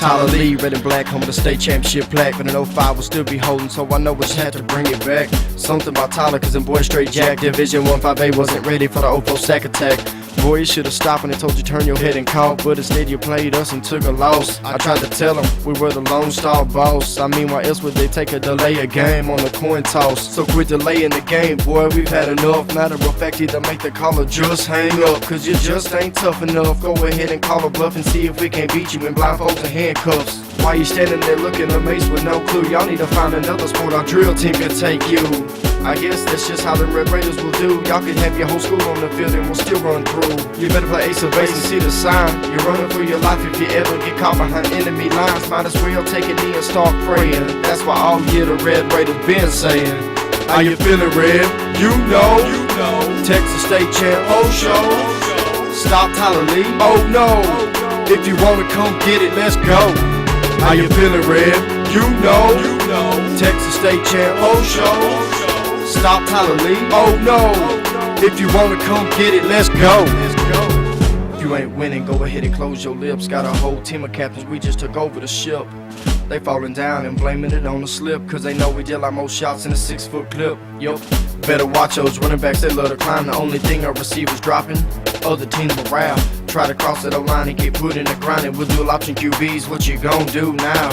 Tyler Lee, red and black, home of the state championship plaque. But in 05 will still be holding, so I know which had to bring it back. Something about Tyler, cause them boys straight jack. Division 1-5A wasn't ready for the 04 sack attack. Boy, you should've stopped when they told you turn your head and caught, but instead you played us and took a loss. I tried to tell them we were the Lone Star boss. I mean, why else would they take a delay a game on the coin toss? So quit delaying the game, boy, we've had enough. Matter of fact, either make the caller just hang up, cause you just ain't tough enough. Go ahead and call a bluff and see if we can't beat you in blindfolds and handcuffs. Why you standing there looking amazed with no clue? Y'all need to find another sport our drill team can take you. I guess that's just how the Red Raiders will do. Y'all can have your whole school on the field and we'll still run through. You better play ace of base and see the sign. You're running for your life if you ever get caught behind enemy lines. Might as well take a knee and start praying. That's why all year the Red Raiders been saying, how you feeling, Red? You know. Texas State champ, show. Stop Tyler Lee, oh no. If you wanna come get it, let's go. How you feeling, Red? You know. Texas State champ, show. Stop Tyler Lee, oh no. If you wanna come get it, let's go. If you ain't winning, go ahead and close your lips. Got a whole team of captains, we just took over the ship. They falling down and blaming it on the slip, cause they know we deal like most shots in a 6-foot clip. Yup, better watch those running backs, they love to climb. The only thing our receivers dropping, other teams morale. Try to cross that line and get put in the grind, and we'll do option QBs, what you gon' do now?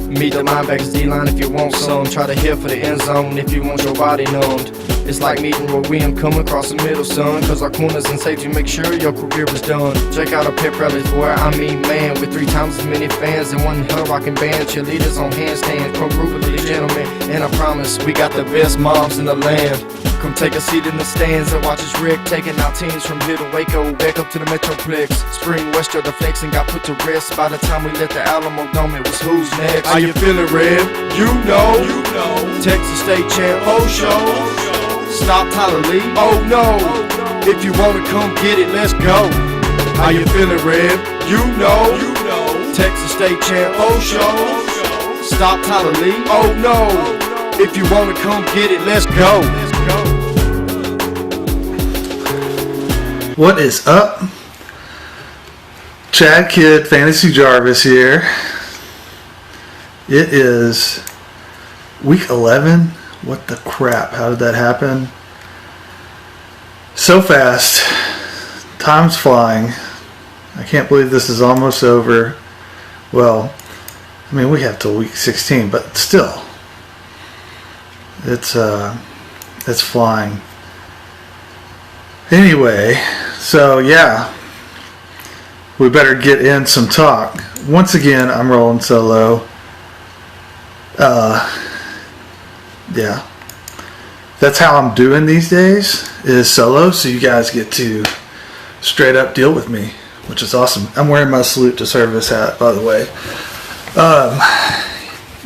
Meet the linebackers, D-line if you want some. Try to hit for the end zone if you want your body numbed. It's like meeting Roy Williams coming across the middle, son. Cause our corners and safety make sure your career was done. Check out our pep rallies, boy, I mean man. With 3 times as many fans and one hell rocking band. Cheerleaders on handstands, pro group of these gentlemen. And I promise, we got the best moms in the land. Come take a seat in the stands and watch us wreck. Taking our teams from here to Waco, back up to the Metroplex. Spring West of the flex and got put to rest. By the time we left the Alamo Dome, it was who's next. How you feeling, Red? You know. Texas State champ, show. Stop Tyler Lee, oh no. If you wanna come get it, let's go. How you feeling, Red? You know. Texas State champ, show. Stop Tyler Lee, oh no. If you wanna come get it, let's go. What is up? Chad Kidd, Fantasy J.A.R.V.I.S here. It is week 11. What the crap? How did that happen? So fast. Time's flying. I can't believe this is almost over. Well, I mean, we have till week 16, but still. It's flying. Anyway, so yeah. We better get in some talk. Once again, I'm rolling solo. Yeah, that's how I'm doing these days, is solo, so you guys get to straight up deal with me, which is awesome. I'm wearing my Salute to Service hat, by the way.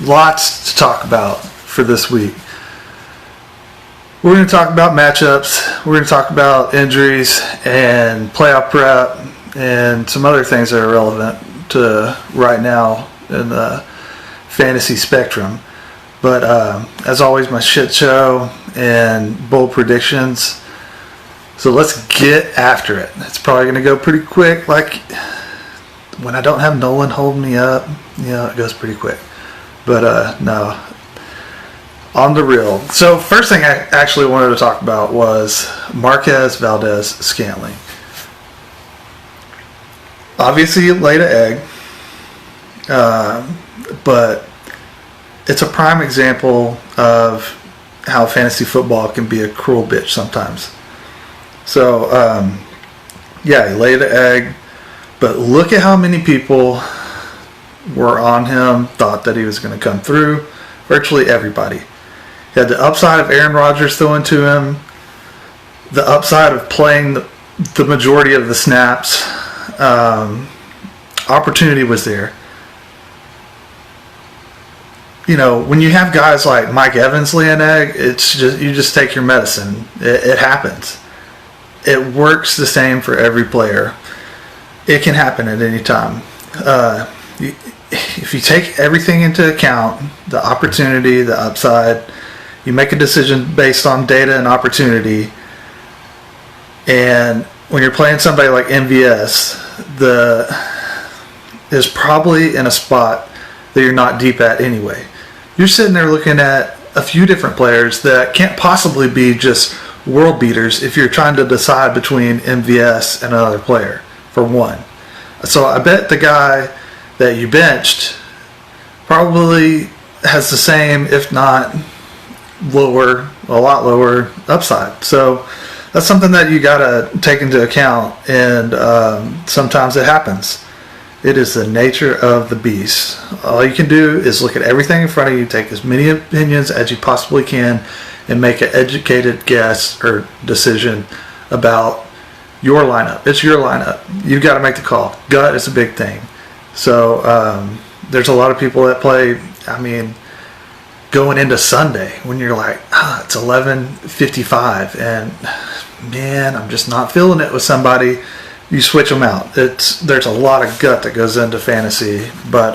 Lots to talk about for this week. We're going to talk about matchups, we're going to talk about injuries and playoff prep and some other things that are relevant to right now in the fantasy spectrum. But as always, my shit show and bold predictions. So let's get after it. It's probably going to go pretty quick. Like when I don't have Nolan holding me up, it goes pretty quick. But no, on the real. So first thing I actually wanted to talk about was Marques Valdez-Scantling. Obviously, he laid an egg, but it's a prime example of how fantasy football can be a cruel bitch sometimes. So, yeah, he laid an egg, but look at how many people were on him, thought that he was going to come through. Virtually everybody. He had the upside of Aaron Rodgers throwing to him, the upside of playing the majority of the snaps. Opportunity was there. When you have guys like Mike Evans lay an egg, it's just you just take your medicine. It happens. It works the same for every player. It can happen at any time. If you take everything into account, the opportunity, the upside, you make a decision based on data and opportunity. And when you're playing somebody like MVS, is probably in a spot that you're not deep at anyway. You're sitting there looking at a few different players that can't possibly be just world beaters if you're trying to decide between MVS and another player, for one. So I bet the guy that you benched probably has the same, if not lower, a lot lower upside. So that's something that you got to take into account, and sometimes it happens. It is the nature of the beast. All you can do is look at everything in front of you, take as many opinions as you possibly can, and make an educated guess or decision about your lineup. It's your lineup. You've got to make the call. Gut is a big thing. So there's a lot of people that play, going into Sunday when you're like, it's 11:55 and man, I'm just not feeling it with somebody. You switch them out. There's a lot of gut that goes into fantasy, but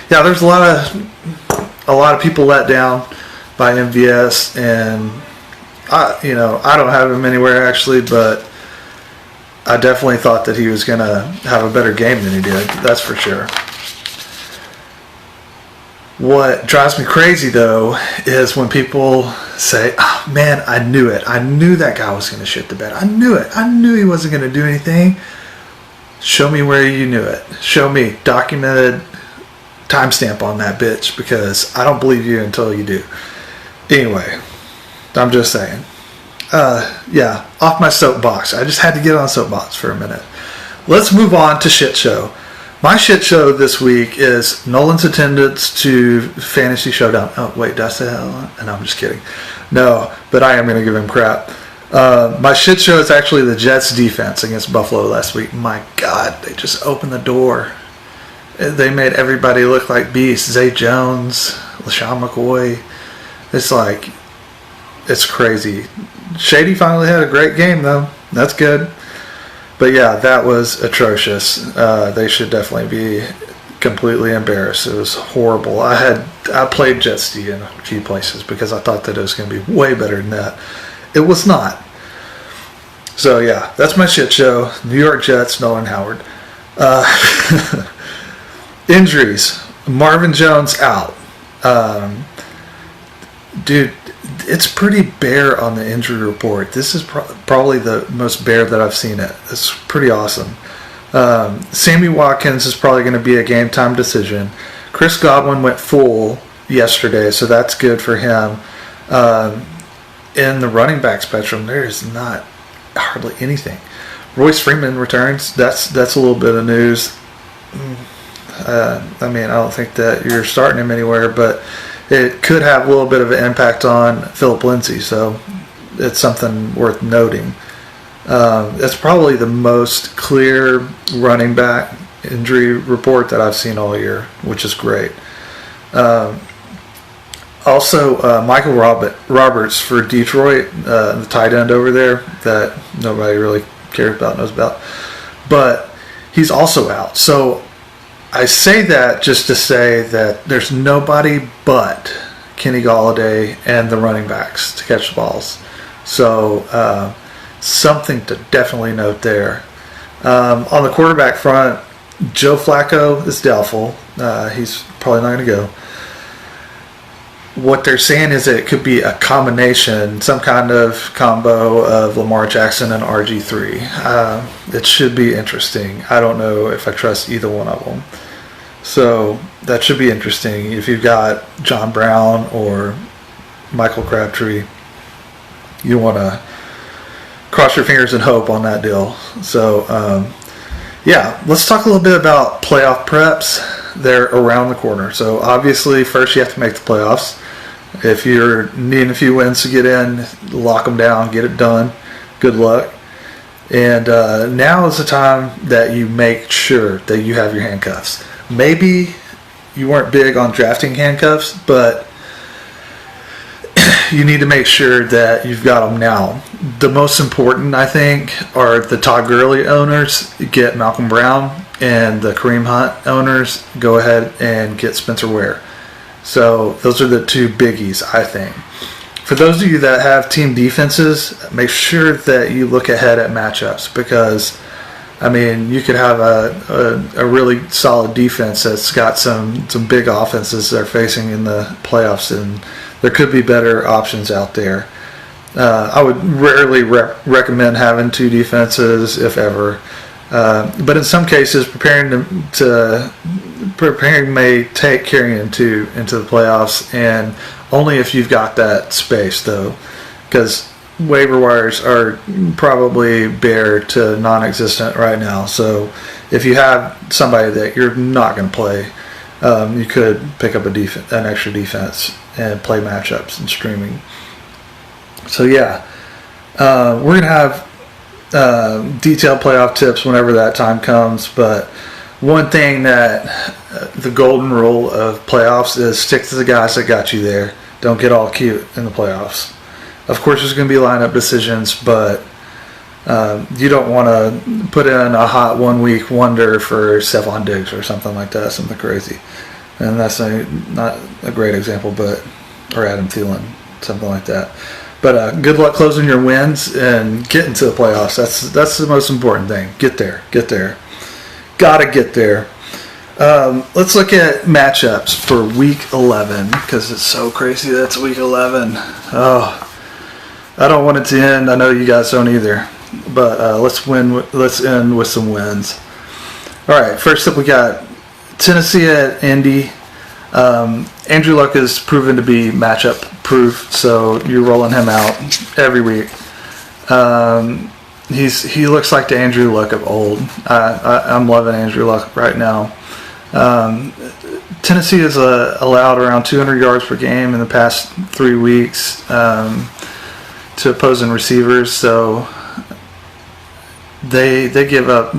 there's a lot of people let down by MVS, and I don't have him anywhere actually, but I definitely thought that he was gonna have a better game than he did. That's for sure. What drives me crazy though is when people say, "Oh man, I knew it. I knew that guy was going to shit the bed. I knew it. I knew he wasn't going to do anything." Show me where you knew it. Show me documented timestamp on that bitch, because I don't believe you until you do. Anyway, I'm just saying. Off my soapbox. I just had to get on soapbox for a minute. Let's move on to shit show. My shit show this week is Nolan's attendance to Fantasy Showdown. Oh, wait, did I say that? No, I'm just kidding. No, but I am going to give him crap. My shit show is actually the Jets' defense against Buffalo last week. My God, they just opened the door. They made everybody look like beasts. Zay Jones, LaShawn McCoy. It's crazy. Shady finally had a great game, though. That's good. But yeah, that was atrocious. They should definitely be completely embarrassed. It was horrible. I played Jets in a few places because I thought that it was going to be way better than that. It was not. So yeah, that's my shit show. New York Jets, Nolan Howard. Injuries. Marvin Jones out. Dude, it's pretty bare on the injury report. This is probably the most bare that I've seen it. It's pretty awesome. Sammy Watkins is probably going to be a game time decision. Chris Godwin went full yesterday, so that's good for him. In the running back spectrum, there is not hardly anything. Royce Freeman returns. That's a little bit of news. I don't think that you're starting him anywhere, but it could have a little bit of an impact on Philip Lindsay, so it's something worth noting. It's probably the most clear running back injury report that I've seen all year, which is great. Also, Michael Roberts for Detroit, the tight end over there that nobody really knows about. But he's also out. So I say that just to say that there's nobody but Kenny Golladay and the running backs to catch the balls. So something to definitely note there. On the quarterback front, Joe Flacco is doubtful. He's probably not going to go. What they're saying is that it could be a combination, some kind of combo of Lamar Jackson and RG3. It should be interesting. I don't know if I trust either one of them. So that should be interesting. If you've got John Brown or Michael Crabtree, you want to cross your fingers and hope on that deal. So, let's talk a little bit about playoff preps. They're around the corner. So obviously, first you have to make the playoffs. If you're needing a few wins to get in, lock them down, get it done. Good luck. And now is the time that you make sure that you have your handcuffs. Maybe you weren't big on drafting handcuffs, but you need to make sure that you've got them now. The most important, I think, are the Todd Gurley owners get Malcolm Brown, and the Kareem Hunt owners go ahead and get Spencer Ware. So those are the two biggies, I think. For those of you that have team defenses, make sure that you look ahead at matchups, because I mean, you could have a really solid defense that's got some big offenses they're facing in the playoffs, and there could be better options out there. I would rarely recommend having two defenses, if ever. But in some cases, preparing may take carrying into the playoffs, and only if you've got that space, though, because waiver wires are probably bare to non-existent right now. So if you have somebody that you're not going to play, you could pick up an extra defense and play matchups and streaming. So yeah, we're going to have detailed playoff tips whenever that time comes. But one thing that the golden rule of playoffs is stick to the guys that got you there. Don't get all cute in the playoffs. Of course, there's going to be lineup decisions, but you don't want to put in a hot 1 week wonder for Stephon Diggs or something like that, something crazy. And that's not a great example, or Adam Thielen, something like that. But good luck closing your wins and getting to the playoffs. That's the most important thing. Get there. Gotta get there. Let's look at matchups for Week 11, because it's so crazy that it's Week 11. Oh, I don't want it to end. I know you guys don't either. But let's end with some wins. All right, first up we got Tennessee at Indy. Andrew Luck has proven to be matchup proof, so you're rolling him out every week. He looks like the Andrew Luck of old. I'm loving Andrew Luck right now. Tennessee has allowed around 200 yards per game in the past 3 weeks to opposing receivers, so they give up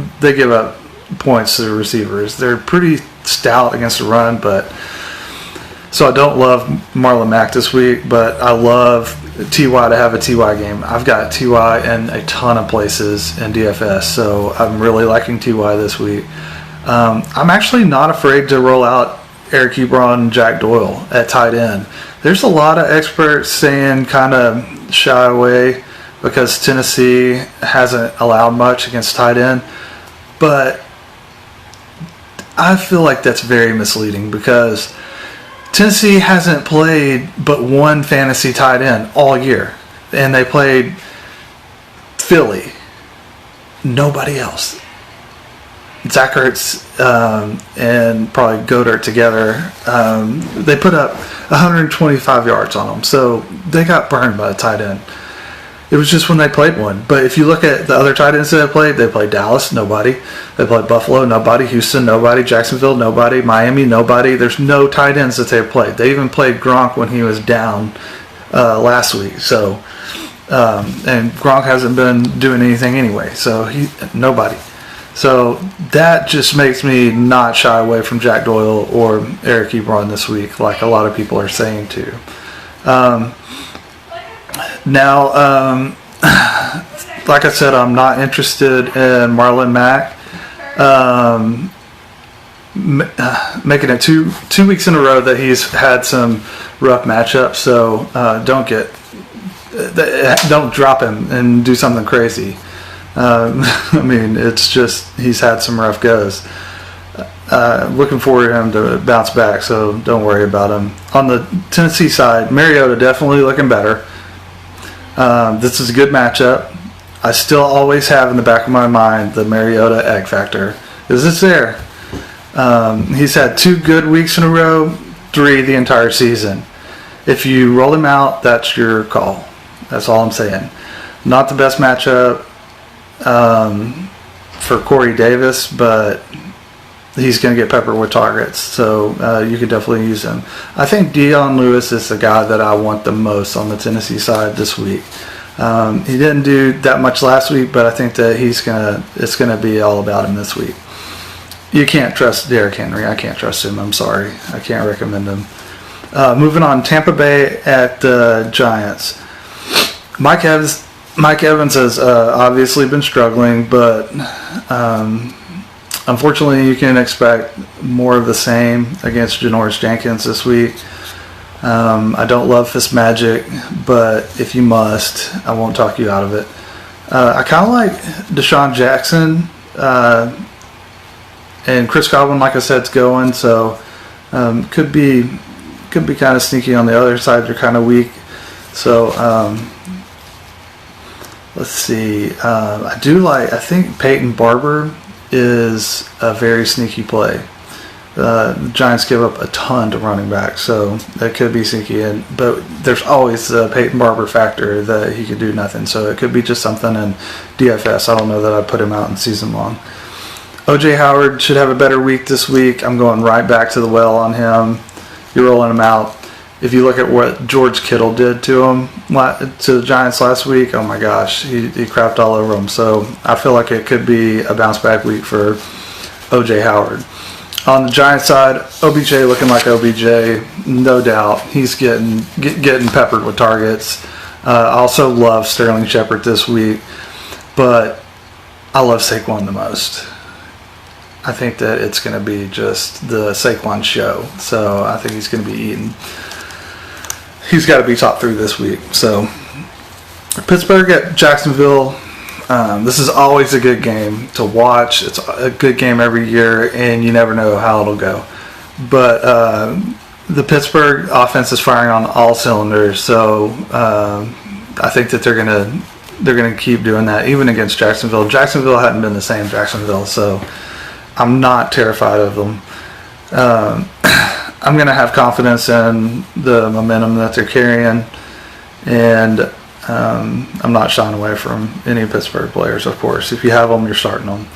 points to the receivers. They're pretty stout against the run, but so I don't love Marlon Mack this week, but I love T.Y. to have a T.Y. game. I've got T.Y. in a ton of places in DFS, so I'm really liking T.Y. this week. I'm actually not afraid to roll out Eric Ebron and Jack Doyle at tight end. There's a lot of experts saying kind of shy away because Tennessee hasn't allowed much against tight end, but I feel like that's very misleading because Tennessee hasn't played but one fantasy tight end all year, and they played Philly. Nobody else. Zach Ertz and probably Goddard together, they put up 125 yards on them, so they got burned by the tight end. It was just when they played one. But if you look at the other tight ends that they played Dallas, nobody. They played Buffalo, nobody. Houston, nobody. Jacksonville, nobody. Miami, nobody. There's no tight ends that they've played. They even played Gronk when he was down last week. So, and Gronk hasn't been doing anything anyway. So nobody. So that just makes me not shy away from Jack Doyle or Eric Ebron this week, like a lot of people are saying too. Now, like I said, I'm not interested in Marlon Mack. Making it two weeks in a row that he's had some rough matchups, so don't drop him and do something crazy. I mean, it's just he's had some rough goes. Looking forward to him to bounce back, so don't worry about him. On the Tennessee side, Mariota definitely looking better. This is a good matchup. I still always have in the back of my mind the Mariota egg factor. Is this there? He's had 2 good weeks in a row, 3 the entire season. If you roll him out, that's your call. That's all I'm saying. Not the best matchup for Corey Davis, but he's going to get peppered with targets, so you could definitely use him. I think Dion Lewis is the guy that I want the most on the Tennessee side this week. He didn't do that much last week, but I think that it's going to be all about him this week. You can't trust Derrick Henry. I can't trust him. I'm sorry. I can't recommend him. Moving on, Tampa Bay at the Giants. Mike Evans has obviously been struggling, but unfortunately, you can expect more of the same against Janoris Jenkins this week. I don't love Fitzmagic, but if you must, I won't talk you out of it. I kind of like Deshaun Jackson and Chris Godwin, like I said, is going, so could be kind of sneaky on the other side. They're kind of weak, so let's see. I think Peyton Barber is a very sneaky play. The Giants give up a ton to running back, so that could be sneaky. But there's always the Peyton Barber factor that he could do nothing. So it could be just something in DFS. I don't know that I'd put him out in season long. O.J. Howard should have a better week this week. I'm going right back to the well on him. You're rolling him out. If you look at what George Kittle did to the Giants last week, oh my gosh, he crapped all over them. So I feel like it could be a bounce back week for O.J. Howard. On the Giants side, OBJ looking like OBJ, no doubt. He's getting peppered with targets. I also love Sterling Shepard this week, but I love Saquon the most. I think that it's going to be just the Saquon show, so I think he's going to be eaten. He's got to be top 3 this week. So Pittsburgh at Jacksonville. This is always a good game to watch. It's a good game every year, and you never know how it'll go. But the Pittsburgh offense is firing on all cylinders, so I think that they're gonna keep doing that even against Jacksonville. Jacksonville hadn't been the same Jacksonville, so I'm not terrified of them. I'm gonna have confidence in the momentum that they're carrying, and I'm not shying away from any Pittsburgh players, of course. If you have them, you're starting them.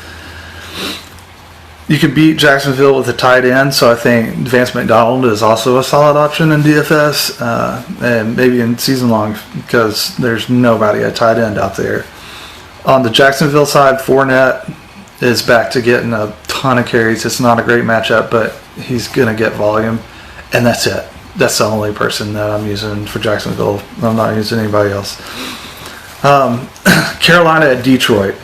You can beat Jacksonville with a tight end, so I think Vance McDonald is also a solid option in DFS, and maybe in season long, because there's nobody at tight end out there. On the Jacksonville side, Fournette is back to getting a ton of carries. It's not a great matchup, but he's going to get volume, and that's it. That's the only person that I'm using for Jacksonville. I'm not using anybody else. Carolina at Detroit.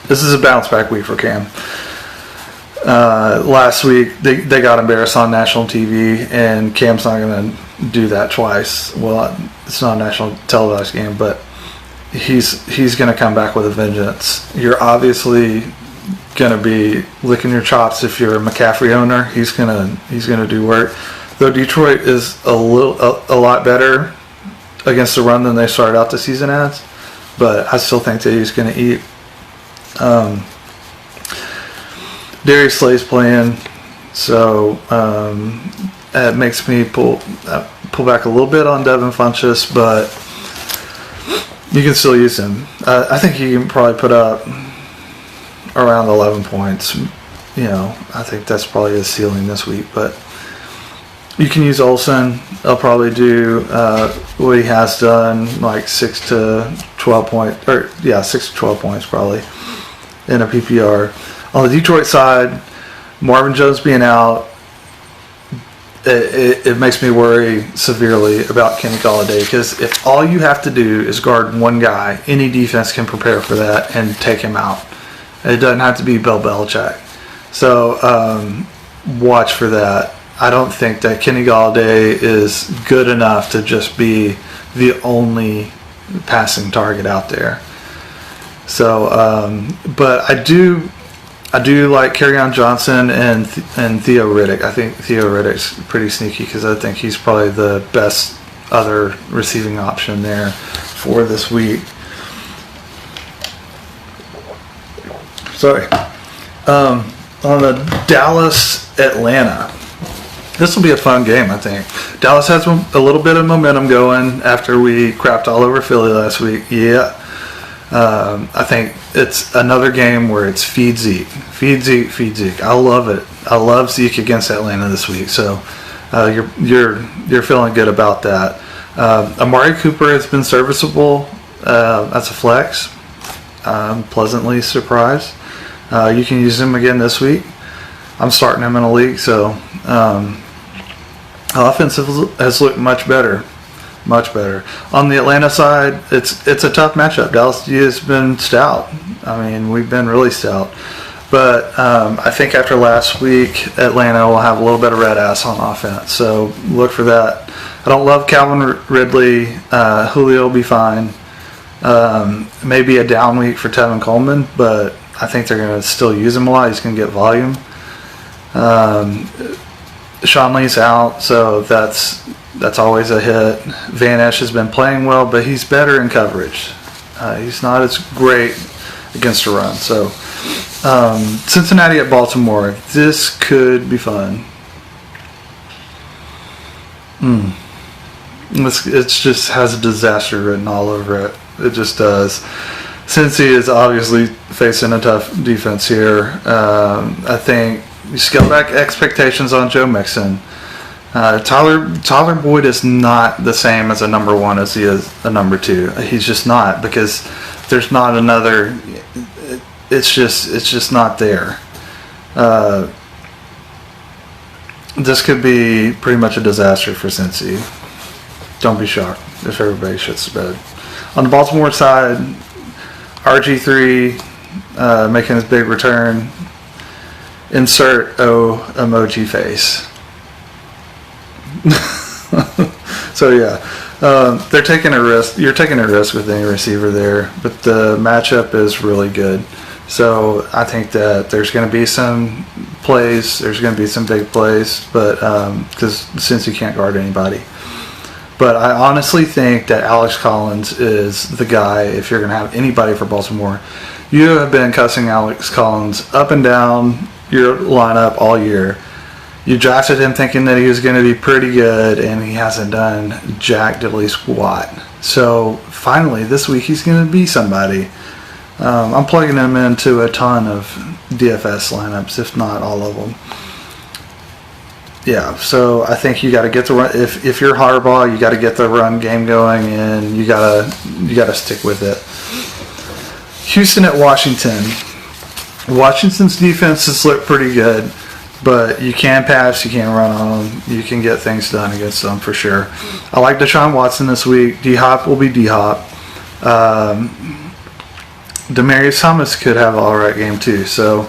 This is a bounce back week for Cam. Last week, they got embarrassed on national TV, and Cam's not going to do that twice. Well, it's not a national televised game, but he's going to come back with a vengeance. You're obviously going to be licking your chops if you're a McCaffrey owner. He's going to do work. Though Detroit is a lot better against the run than they started out the season as, but I still think that he's going to eat. Darius Slay's playing, so it makes me pull back a little bit on Devin Funchess, but you can still use him. I think he can probably put up around 11 points. I think that's probably his ceiling this week, but you can use Olsen. He'll probably do what he has done, like 6 to 12 points, 6 to 12 points probably in a PPR. On the Detroit side, Marvin Jones being out, it makes me worry severely about Kenny Golladay, because if all you have to do is guard one guy, any defense can prepare for that and take him out. It doesn't have to be Bill Belichick. So watch for that. I don't think that Kenny Golladay is good enough to just be the only passing target out there. So, but I do like Kerryon Johnson and Theo Riddick. I think Theo Riddick's pretty sneaky, because I think he's probably the best other receiving option there for this week. Sorry. On the Dallas-Atlanta. This will be a fun game, I think. Dallas has a little bit of momentum going after we crapped all over Philly last week. Yeah. I think it's another game where it's feed Zeke. Feed Zeke, feed Zeke. I love it. I love Zeke against Atlanta this week. So you're feeling good about that. Amari Cooper has been serviceable as a flex. I'm pleasantly surprised. You can use him again this week. I'm starting him in a league, so offense has looked much better. Much better. On the Atlanta side, it's a tough matchup. Dallas has been stout. I mean, we've been really stout. But I think after last week, Atlanta will have a little bit of red ass on offense. So look for that. I don't love Calvin Ridley. Julio will be fine. Maybe a down week for Tevin Coleman, but I think they're going to still use him a lot. He's going to get volume. Sean Lee's out, so that's always a hit. Van Esch has been playing well, but he's better in coverage. He's not as great against the run. So Cincinnati at Baltimore. This could be fun. It just has a disaster written all over it. It just does. Cincy is obviously facing a tough defense here. I think you scale back expectations on Joe Mixon. Tyler Boyd is not the same as a number one as he is a number two. He's just not, because there's not another. It's just not there. This could be pretty much a disaster for Cincy. Don't be shocked if everybody shits the bed. On the Baltimore side, RG3 making his big return. Insert O emoji face. So yeah, they're taking a risk. You're taking a risk with any receiver there, but the matchup is really good. So I think that there's going to be some plays. There's going to be some big plays, but because since you can't guard anybody. But I honestly think that Alex Collins is the guy if you're going to have anybody for Baltimore. You have been cussing Alex Collins up and down your lineup all year. You drafted him thinking that he was going to be pretty good, and he hasn't done jack diddly squat. So finally, this week he's going to be somebody. I'm plugging him into a ton of DFS lineups, if not all of them. Yeah, so I think you got to get the run. If you're Harbaugh, you got to get the run game going, and you gotta stick with it. Houston at Washington. Washington's defense has looked pretty good, but you can pass, you can run on them, you can get things done against them for sure. I like Deshaun Watson this week. D-Hop will be D-Hop. Demaryius Thomas could have an alright game too. So,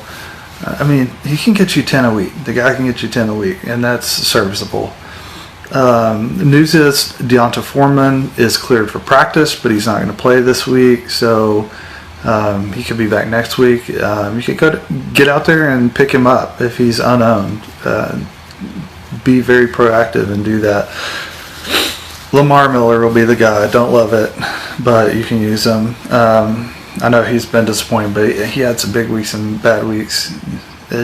I mean, he can get you 10 a week. The guy can get you 10 a week, and that's serviceable. News is Deonta Foreman is cleared for practice, but he's not going to play this week, so he could be back next week. You could get out there and pick him up if he's unowned. Be very proactive and do that. Lamar Miller will be the guy. I don't love it, but you can use him. I know he's been disappointing, but he had some big weeks and bad weeks.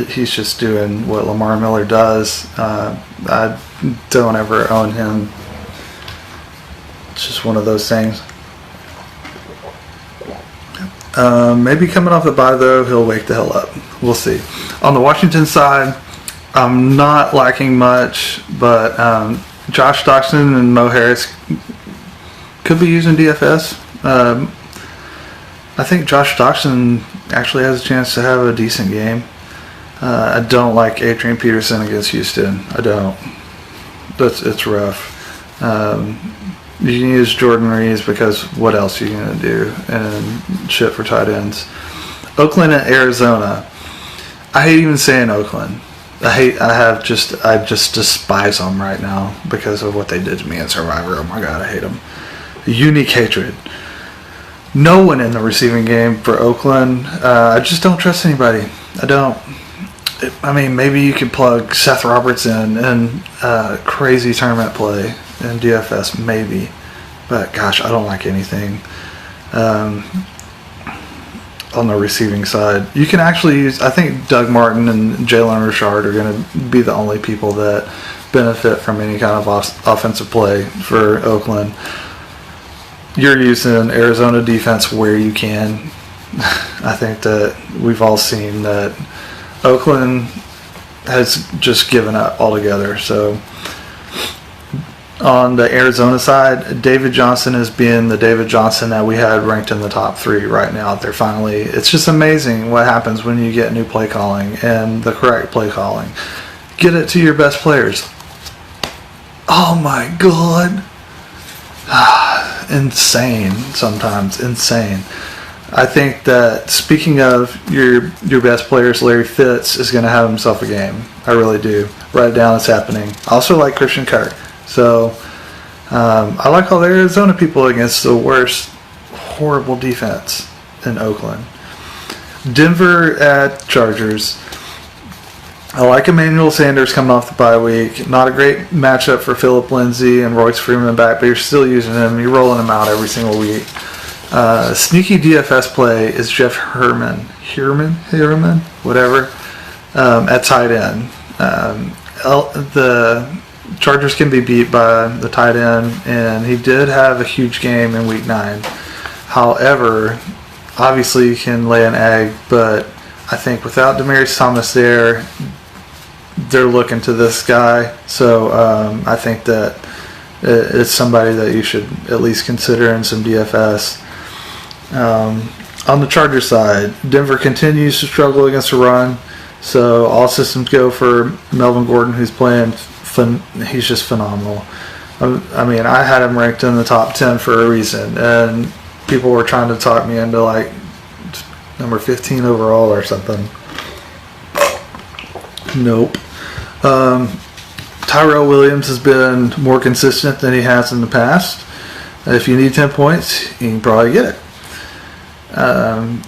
He's just doing what Lamar Miller does. I don't ever own him. It's just one of those things. Maybe coming off the bye, though, he'll wake the hell up. We'll see. On the Washington side, I'm not liking much, but Josh Doctson and Mo Harris could be using DFS. I think Josh Doctson actually has a chance to have a decent game. I don't like Adrian Peterson against Houston. I don't. It's rough. You can use Jordan Reeves because what else are you going to do? And shit for tight ends. Oakland and Arizona. I hate even saying Oakland. I just despise them right now because of what they did to me in Survivor. Oh my God, I hate them. Unique hatred. No one in the receiving game for Oakland. I just don't trust anybody. I don't. I mean, maybe you could plug Seth Roberts in and crazy tournament play in DFS, maybe. But gosh, I don't like anything on the receiving side. You can actually use, I think Doug Martin and Jalen Richard are going to be the only people that benefit from any kind of offensive play for Oakland. You're using Arizona defense where you can. I think that we've all seen that Oakland has just given up altogether. So on the Arizona side, David Johnson is being the David Johnson that we had ranked in the top 3 right now. They're finally, it's just amazing what happens when you get new play calling and the correct play calling. Get it to your best players. Oh my God. Insane sometimes. Insane. I think that speaking of your best players, Larry Fitz is going to have himself a game. I really do. Write it down. It's happening. I also like Christian Kirk. So I like all the Arizona people against the worst, horrible defense in Oakland. Denver at Chargers. I like Emmanuel Sanders coming off the bye week. Not a great matchup for Phillip Lindsay and Royce Freeman back, but you're still using him. You're rolling him out every single week. Sneaky DFS play is Jeff Herman, whatever, at tight end. The Chargers can be beat by the tight end, and he did have a huge game in Week 9. However, obviously he can lay an egg, but I think without Demaryius Thomas there, they're looking to this guy. So I think that it's somebody that you should at least consider in some DFS. On the Chargers side, Denver continues to struggle against the run. So all systems go for Melvin Gordon, who's playing. He's just phenomenal. I mean, I had him ranked in the top 10 for a reason, and people were trying to talk me into like number 15 overall or something. Nope. Tyrell Williams has been more consistent than he has in the past. If you need 10 points, you can probably get it.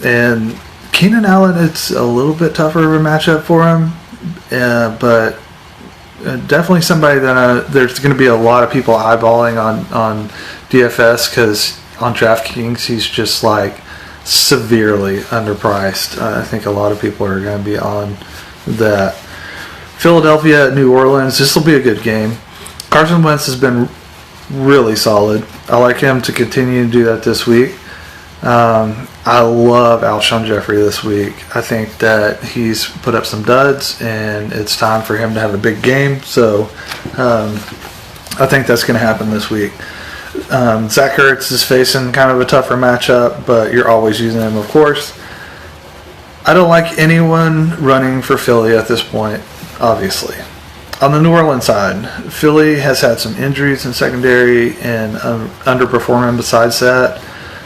And Keenan Allen, it's a little bit tougher of a matchup for him, but definitely somebody that there's going to be a lot of people eyeballing on DFS, because on DraftKings he's just like severely underpriced. I think a lot of people are going to be on that. Philadelphia at New Orleans, this will be a good game. Carson Wentz has been really solid. I like him to continue to do that this week. I love Alshon Jeffrey this week. I think that he's put up some duds, and it's time for him to have a big game. So I think that's going to happen this week. Zach Ertz is facing kind of a tougher matchup, but you're always using him, of course. I don't like anyone running for Philly at this point, obviously. On the New Orleans side, Philly has had some injuries in secondary and underperforming besides that.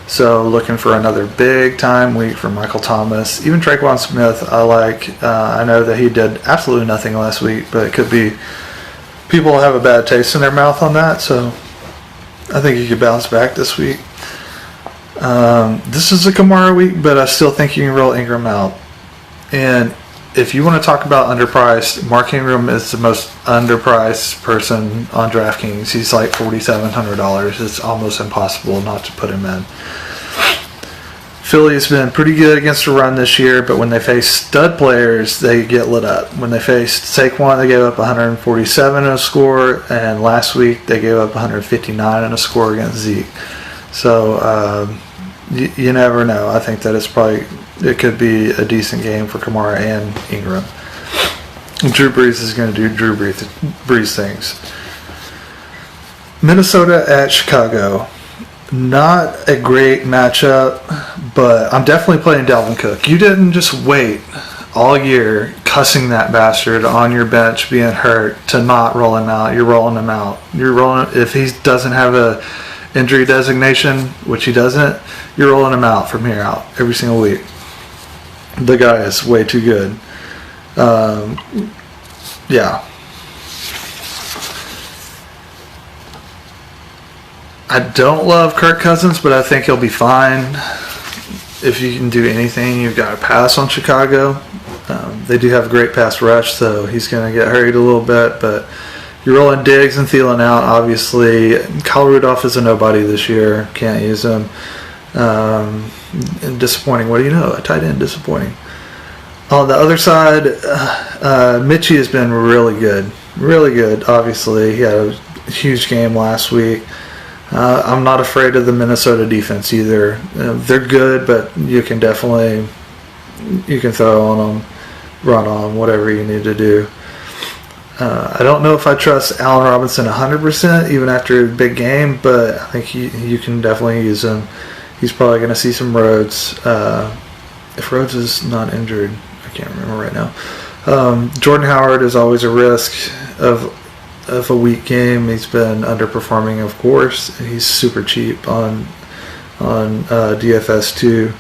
So looking for another big time week for Michael Thomas. Even Traquan Smith, I like. I know that he did absolutely nothing last week, but it could be people have a bad taste in their mouth on that. So I think he could bounce back this week. This is a Kamara week, but I still think you can roll Ingram out. And if you want to talk about underpriced, Mark Ingram is the most underpriced person on DraftKings. He's like $4,700. It's almost impossible not to put him in. Philly's been pretty good against the run this year, but when they face stud players, they get lit up. When they faced Saquon, they gave up 147 in a score, and last week they gave up 159 in a score against Zeke. So you never know. I think that it could be a decent game for Kamara and Ingram. Drew Brees is going to do Drew Brees things. Minnesota at Chicago. Not a great matchup, but I'm definitely playing Dalvin Cook. You didn't just wait all year cussing that bastard on your bench being hurt to not roll him out. You're rolling him out. If he doesn't have a injury designation, which he doesn't, you're rolling him out from here out every single week. The guy is way too good. Yeah. I don't love Kirk Cousins, but I think he'll be fine. If you can do anything, you've got to pass on Chicago. They do have a great pass rush, so he's going to get hurried a little bit. But you're rolling Diggs and Thielen out, obviously. Kyle Rudolph is a nobody this year. Can't use him. And disappointing. What do you know? A tight end disappointing. On the other side, Mitchie has been really good. Really good, obviously. He had a huge game last week. I'm not afraid of the Minnesota defense either. They're good, but you can throw on them, run on, whatever you need to do. I don't know if I trust Allen Robinson 100% even after a big game, but I think you can definitely use him. He's probably going to see some Rhodes. If Rhodes is not injured, I can't remember right now. Jordan Howard is always a risk of a weak game. He's been underperforming, of course. He's super cheap on DFS too.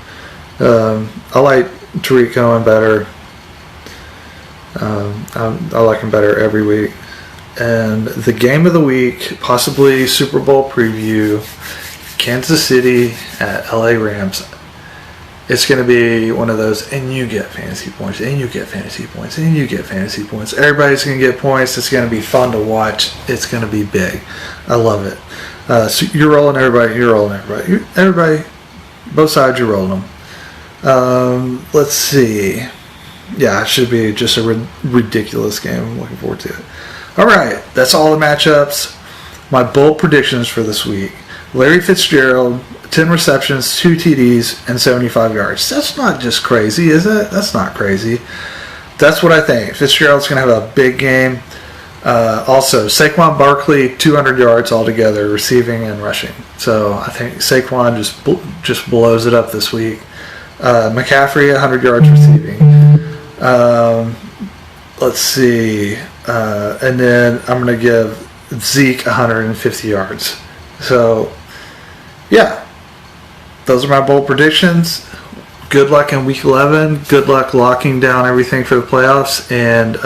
I like Tariq Cohen better. I like him better every week. And the game of the week, possibly Super Bowl preview, Kansas City at LA Rams. it's going to be one of those, and you get fantasy points, and you get fantasy points, and you get fantasy points. Everybody's going to get points. It's going to be fun to watch. It's going to be big. I love it. So you're rolling everybody. You're rolling everybody. Everybody, both sides, you're rolling them. Let's see. Yeah, it should be just a ridiculous game. I'm looking forward to it. All right, that's all the matchups. My bold predictions for this week. Larry Fitzgerald, 10 receptions, 2 TDs, and 75 yards. That's not just crazy, is it? That's not crazy. That's what I think. Fitzgerald's going to have a big game. Also, Saquon Barkley, 200 yards altogether, receiving and rushing. So I think Saquon just blows it up this week. McCaffrey, 100 yards receiving. Let's see. And then I'm going to give Zeke 150 yards. So, yeah. Those are my bold predictions. Good luck in week 11. Good luck locking down everything for the playoffs. And,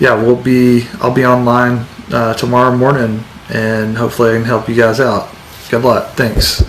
yeah, I'll be online tomorrow morning, and hopefully I can help you guys out. Good luck. Thanks.